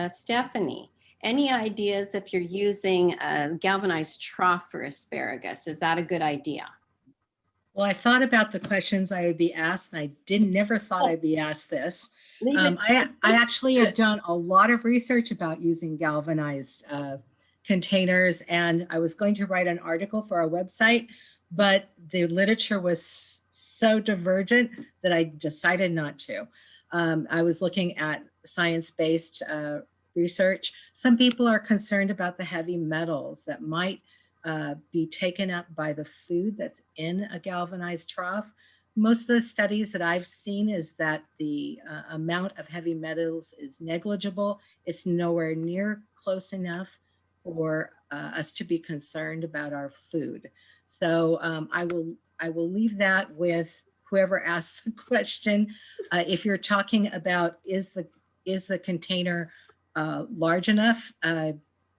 Stephanie, any ideas if you're using a galvanized trough for asparagus? Is that a good idea? Well, I thought about the questions I would be asked, and I never thought I'd be asked this. Leave it- I actually have done a lot of research about using galvanized containers, and I was going to write an article for our website, but the literature was so divergent that I decided not to. I was looking at science-based research. Some people are concerned about the heavy metals that might be taken up by the food that's in a galvanized trough. Most of the studies that I've seen is that the amount of heavy metals is negligible. It's nowhere near close enough for us to be concerned about our food. So I will leave that with whoever asked the question. If you're talking about is the container large enough,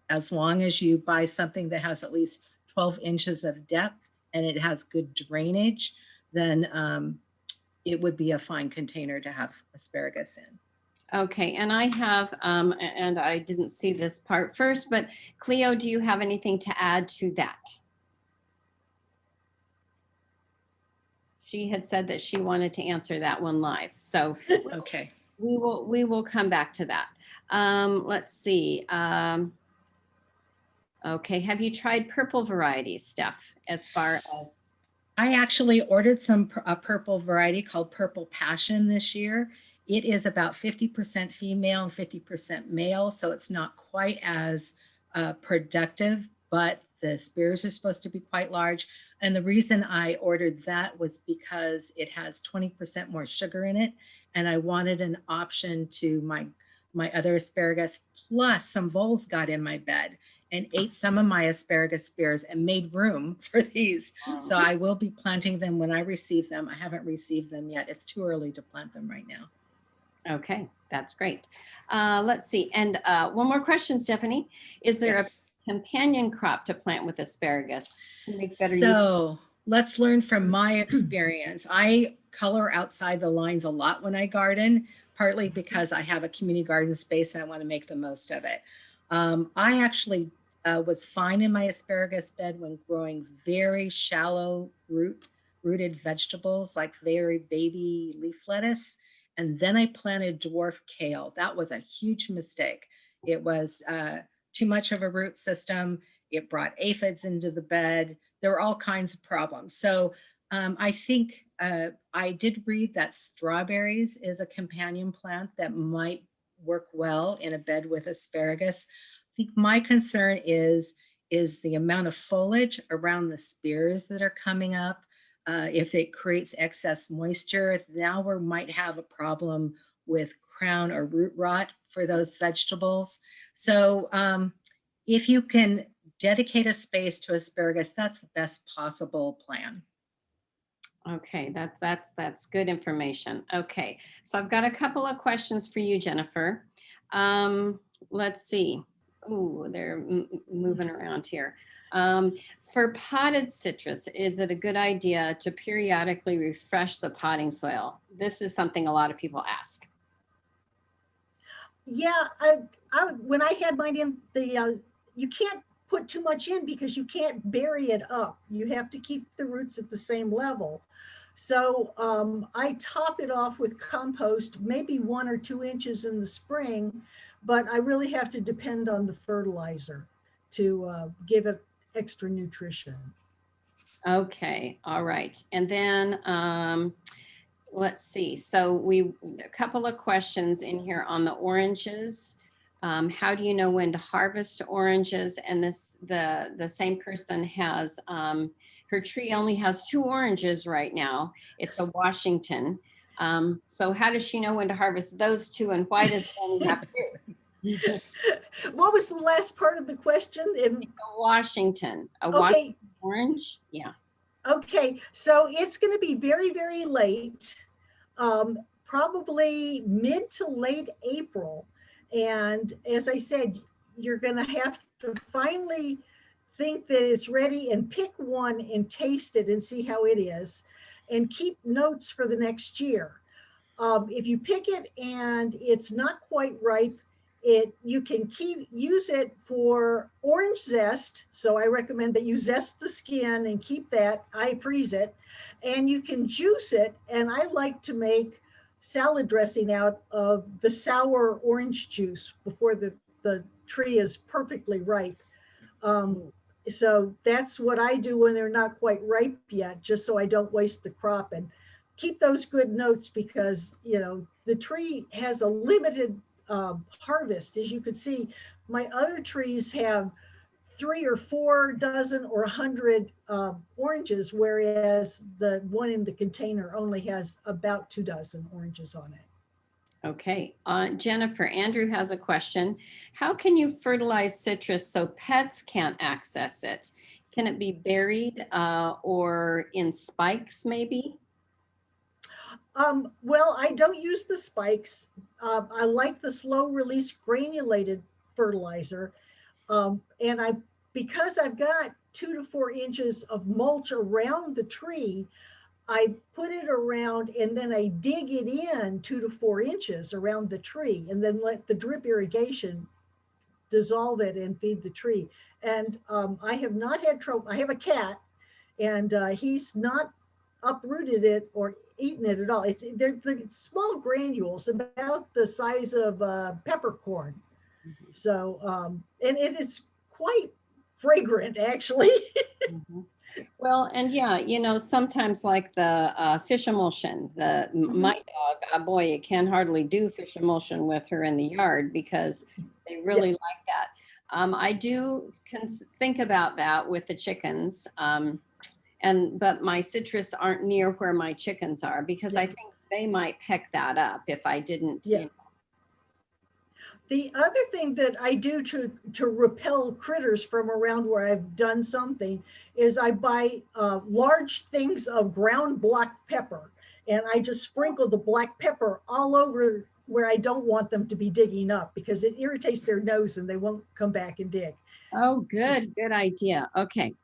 as long as you buy something that has at least 12 inches of depth and it has good drainage, then it would be a fine container to have asparagus in. Okay, and I have, and I didn't see this part first, but Cleo, do you have anything to add to that? She had said that she wanted to answer that one live. So Okay. we will come back to that. Let's see. Okay, have you tried purple varieties, Steph, as far as? I actually ordered a purple variety called Purple Passion this year. It is about 50% female and 50% male, so it's not quite as productive, but the spears are supposed to be quite large. And the reason I ordered that was because it has 20% more sugar in it, and I wanted an option to my other asparagus, plus some voles got in my bed and ate some of my asparagus spears and made room for these. So I will be planting them when I receive them. I haven't received them yet. It's too early to plant them right now. Okay, that's great. Let's see. And one more question, Stephanie. Is there Yes. a companion crop to plant with asparagus to make better use? So let's learn from my experience. I color outside the lines a lot when I garden, partly because I have a community garden space and I want to make the most of it. I actually was fine in my asparagus bed when growing very shallow rooted vegetables like very baby leaf lettuce. And then I planted dwarf kale. That was a huge mistake. It was too much of a root system. It brought aphids into the bed. There were all kinds of problems. So I think I did read that strawberries is a companion plant that might work well in a bed with asparagus. I think my concern is the amount of foliage around the spears that are coming up. If it creates excess moisture, now we might have a problem with crown or root rot for those vegetables. So if you can dedicate a space to asparagus, that's the best possible plan. Okay, that's good information. Okay, so I've got a couple of questions for you, Jennifer. Let's see. Ooh, they're moving around here. For potted citrus, is it a good idea to periodically refresh the potting soil? This is something a lot of people ask. Yeah, when I had mine in the, you can't put too much in because you can't bury it up. You have to keep the roots at the same level. So I top it off with compost, maybe 1 or 2 inches in the spring, but I really have to depend on the fertilizer to give it extra nutrition. Okay, all right. And then let's see. So a couple of questions in here on the oranges. How do you know when to harvest oranges? And the same person has her tree only has 2 oranges right now. It's a Washington. So how does she know when to harvest those 2, and why does it only have 2? What was the last part of the question? A Washington. Okay, Orange? Yeah. okay. So it's going to be very, very late, probably mid to late April. And as I said, you're going to have to finally think that it's ready and pick one and taste it and see how it is, and keep notes for the next year. If you pick it and it's not quite ripe, you can use it for orange zest. So I recommend that you zest the skin and keep that. I freeze it, and you can juice it. And I like to make salad dressing out of the sour orange juice before the tree is perfectly ripe. So that's what I do when they're not quite ripe yet, just so I don't waste the crop, and keep those good notes, because, you know, the tree has a limited harvest. As you could see, my other trees have 3 or 4 dozen or 100 oranges, whereas the one in the container only has about 2 dozen oranges on it. Okay, Jennifer, Andrew has a question. How can you fertilize citrus so pets can't access it? Can it be buried or in spikes maybe? Well, I don't use the spikes. I like the slow release granulated fertilizer. Because I've got 2 to 4 inches of mulch around the tree, I put it around and then I dig it in 2 to 4 inches around the tree, and then let the drip irrigation dissolve it and feed the tree. And I have not had trouble. I have a cat, and he's not uprooted it or eaten it at all. They're small granules about the size of peppercorn. So, and it is quite fragrant, actually. Mhm. Well, and yeah, you know, sometimes like the fish emulsion, my dog, boy, you can hardly do fish emulsion with her in the yard because they really like that. I do think about that with the chickens. But my citrus aren't near where my chickens are, because I think they might peck that up if I didn't. Yeah. You know. The other thing that I do to repel critters from around where I've done something is I buy large things of ground black pepper, and I just sprinkle the black pepper all over where I don't want them to be digging up, because it irritates their nose and they won't come back and dig. Oh, good idea. Okay.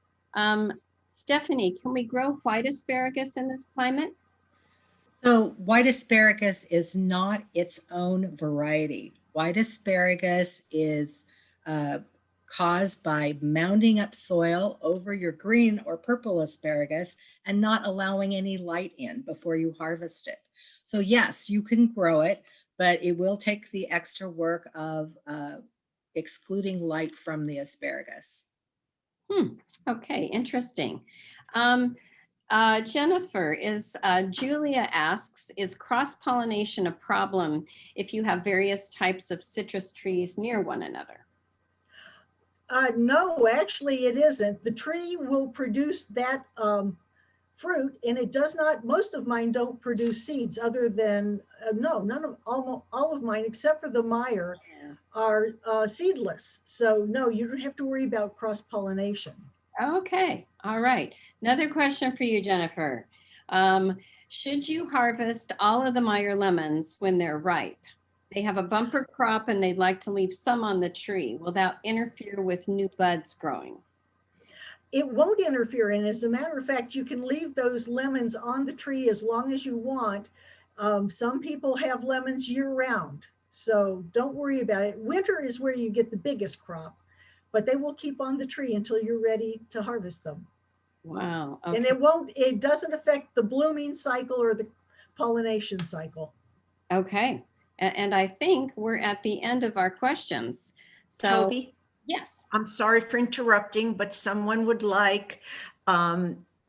Stephanie, can we grow white asparagus in this climate? So white asparagus is not its own variety. White asparagus is caused by mounding up soil over your green or purple asparagus and not allowing any light in before you harvest it. So yes, you can grow it, but it will take the extra work of excluding light from the asparagus. Okay, interesting. Jennifer, Julia asks, is cross-pollination a problem if you have various types of citrus trees near one another? No, actually it isn't. The tree will produce that fruit, and it does not, most of mine don't produce seeds other than, all of mine, except for the Meyer, are seedless. So no, you don't have to worry about cross-pollination. Okay, all right. Another question for you, Jennifer. Should you harvest all of the Meyer lemons when they're ripe? They have a bumper crop and they'd like to leave some on the tree. Will that interfere with new buds growing? It won't interfere. And as a matter of fact, you can leave those lemons on the tree as long as you want. Some people have lemons year round, so don't worry about it. Winter is where you get the biggest crop. but they will keep on the tree until you're ready to harvest them. Wow. And Okay. it doesn't affect the blooming cycle or the pollination cycle. Okay. And I think we're at the end of our questions. So, Toby, yes. I'm sorry for interrupting, but someone would like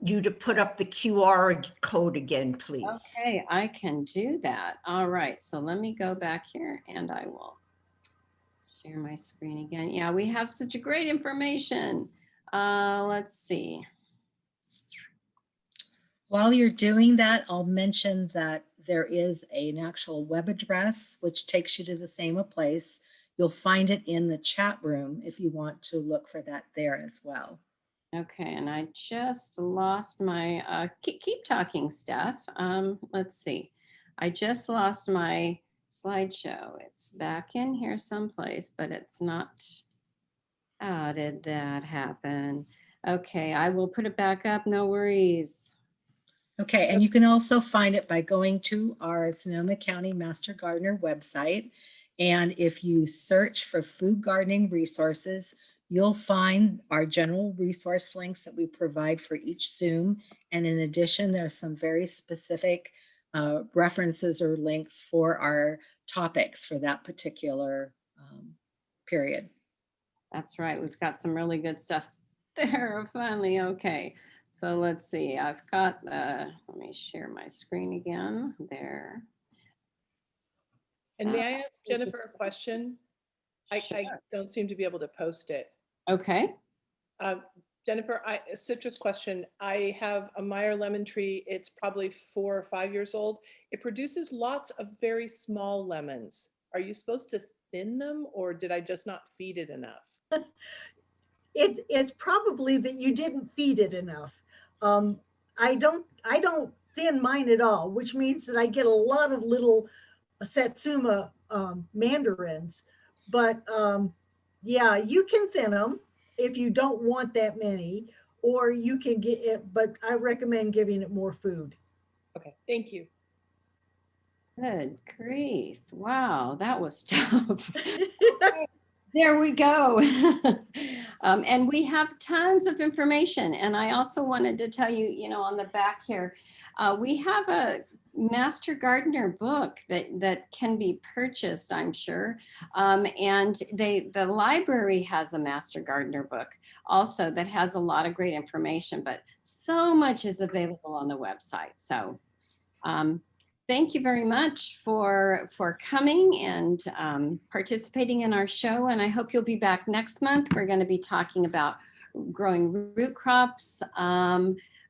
you to put up the QR code again, please. Okay, I can do that. All right. So let me go back here and I will share my screen again. Yeah, we have such a great information. Let's see. While you're doing that, I'll mention that there is an actual web address which takes you to the same place. You'll find it in the chat room if you want to look for that there as well. Okay, and I just lost my, keep talking, Steph. Let's see. I just lost my slideshow. It's back in here someplace, but it's not. How did that happen? Okay, I will put it back up, no worries. Okay, and you can also find it by going to our Sonoma County Master Gardener website. And if you search for food gardening resources, you'll find our general resource links that we provide for each Zoom. And in addition, there's some very specific references or links for our topics for that particular period. That's right, we've got some really good stuff there, finally, okay. So let's see, I've got, let me share my screen again, there. And may I ask Jennifer a question? I Sure. don't seem to be able to post it. Okay, Jennifer, a citrus question. I have a Meyer lemon tree. It's probably 4 or 5 years old. It produces lots of very small lemons. Are you supposed to thin them, or did I just not feed it enough? It's probably that you didn't feed it enough. I don't thin mine at all, which means that I get a lot of little Satsuma mandarins. But yeah, you can thin them if you don't want that many, or you can get it, but I recommend giving it more food. Okay, thank you. good grief, wow, that was tough. There we go. And we have tons of information. And I also wanted to tell you, you know, on the back here, we have a Master Gardener book that can be purchased, I'm sure. And the library has a Master Gardener book also that has a lot of great information, but so much is available on the website. So thank you very much for coming and participating in our show. And I hope you'll be back next month. We're going to be talking about growing root crops,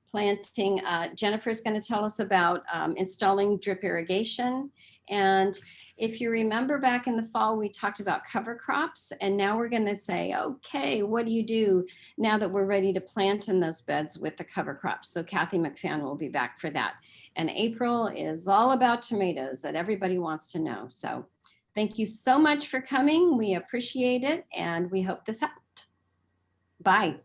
planting. Jennifer's going to tell us about installing drip irrigation. And if you remember back in the fall, we talked about cover crops. And now we're going to say, okay, what do you do now that we're ready to plant in those beds with the cover crops? So Kathy McFan will be back for that. And April is all about tomatoes that everybody wants to know. So thank you so much for coming. We appreciate it. And we hope this helped. Bye.